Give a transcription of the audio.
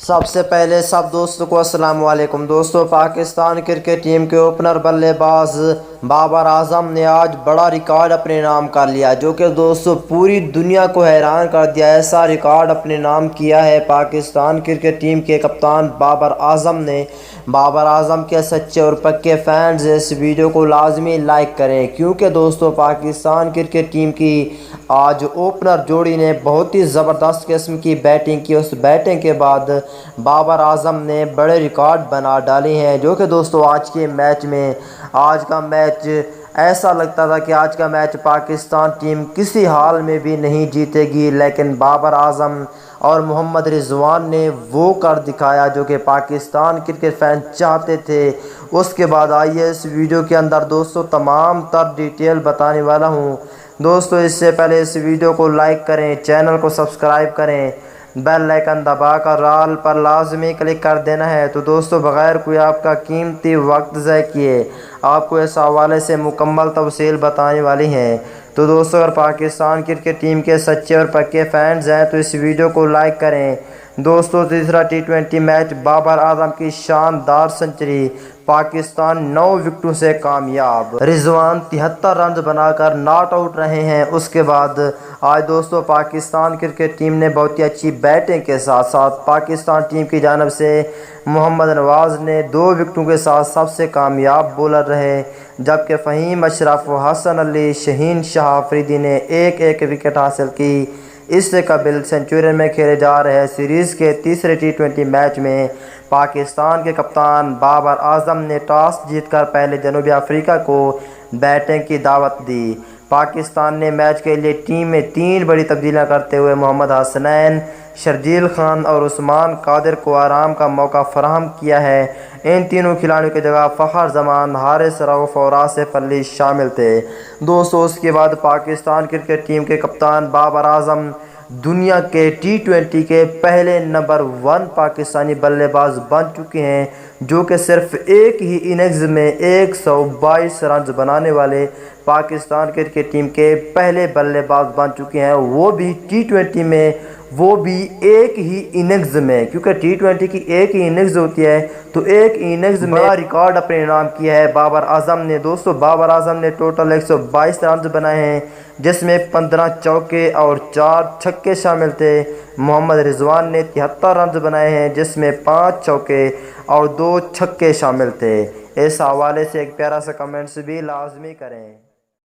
سب سے پہلے سب دوستوں کو السلام علیکم دوستوں۔ پاکستان کرکٹ ٹیم کے اوپنر بلے باز بابر اعظم نے آج بڑا ریکارڈ اپنے نام کر لیا، جو کہ دوستوں پوری دنیا کو حیران کر دیا۔ ایسا ریکارڈ اپنے نام کیا ہے پاکستان کرکٹ ٹیم کے کپتان بابر اعظم نے۔ بابر اعظم کے سچے اور پکے فینز اس ویڈیو کو لازمی لائک کریں، کیونکہ دوستوں پاکستان کرکٹ ٹیم کی آج اوپنر جوڑی نے بہت ہی زبردست قسم کی بیٹنگ کی۔ اس بیٹنگ کے بعد بابر اعظم نے بڑے ریکارڈ بنا ڈالے ہیں، جو کہ دوستوں آج کے میچ میں آج کا میچ ایسا لگتا تھا کہ آج کا میچ پاکستان ٹیم کسی حال میں بھی نہیں جیتے گی، لیکن بابر اعظم اور محمد رضوان نے وہ کر دکھایا جو کہ پاکستان کرکٹ فین چاہتے تھے۔ اس کے بعد آئیے اس ویڈیو کے اندر دوستوں تمام تر ڈیٹیل بتانے والا ہوں۔ دوستوں اس سے پہلے اس ویڈیو کو لائک کریں، چینل کو سبسکرائب کریں، بیل آئیکن دبا کر آل پر لازمی کلک کر دینا ہے۔ تو دوستوں بغیر کوئی آپ کا قیمتی وقت ضائع کیے آپ کو اس حوالے سے مکمل تفصیل بتانے والی ہیں۔ تو دوستوں اگر پاکستان کرکٹ ٹیم کے سچے اور پکے فینز ہیں تو اس ویڈیو کو لائک کریں۔ دوستوں تیسرا ٹی20 میچ بابر اعظم کی شاندار سنچری، پاکستان 9 وکٹوں سے کامیاب، رضوان 73 رنز بنا کر ناٹ آؤٹ رہے ہیں۔ اس کے بعد آج دوستوں پاکستان کرکٹ ٹیم نے بہت ہی اچھی بیٹنگ کے ساتھ ساتھ پاکستان ٹیم کی جانب سے محمد نواز نے 2 وکٹوں کے ساتھ سب سے کامیاب بولر رہے، جبکہ فہیم اشرف، حسن علی، شہین شاہ آفریدی نے ایک ایک وکٹ حاصل کی۔ اس سے قبل سنچورین میں کھیلے جا رہے سیریز کے تیسرے ٹی20 میچ میں پاکستان کے کپتان بابر اعظم نے ٹاس جیت کر پہلے جنوبی افریقہ کو بیٹنگ کی دعوت دی۔ پاکستان نے میچ کے لیے ٹیم میں 3 بڑی تبدیلیاں کرتے ہوئے محمد حسنین، شرجیل خان اور عثمان قادر کو آرام کا موقع فراہم کیا ہے۔ ان تینوں کھلاڑیوں کی جگہ فخر زمان، حارث رؤف اور آصف علی شامل تھے۔ دوستوں اس کے بعد پاکستان کرکٹ ٹیم کے کپتان بابر اعظم دنیا کے ٹی20 کے پہلے نمبر 1 پاکستانی بلے باز بن چکے ہیں، جو کہ صرف ایک ہی اننگز میں 122 رنز بنانے والے پاکستان کرکٹ ٹیم کے پہلے بلے باز بن چکے ہیں، وہ بھی ٹی20 میں، وہ بھی ایک ہی اننگز میں، کیونکہ ٹی20 کی ایک ہی اننگز ہوتی ہے تو ایک اننگز میں بڑا ریکارڈ اپنے نام کیا ہے بابر اعظم نے۔ دوستوں بابر اعظم نے ٹوٹل 122 رنز بنائے ہیں، جس میں 15 چوکے اور 4 چھکے شامل تھے۔ محمد رضوان نے 73 رنز بنائے ہیں، جس میں 5 چوکے اور 2 چھکے شامل تھے۔ اس حوالے سے ایک پیارا سا کمنٹس بھی لازمی کریں۔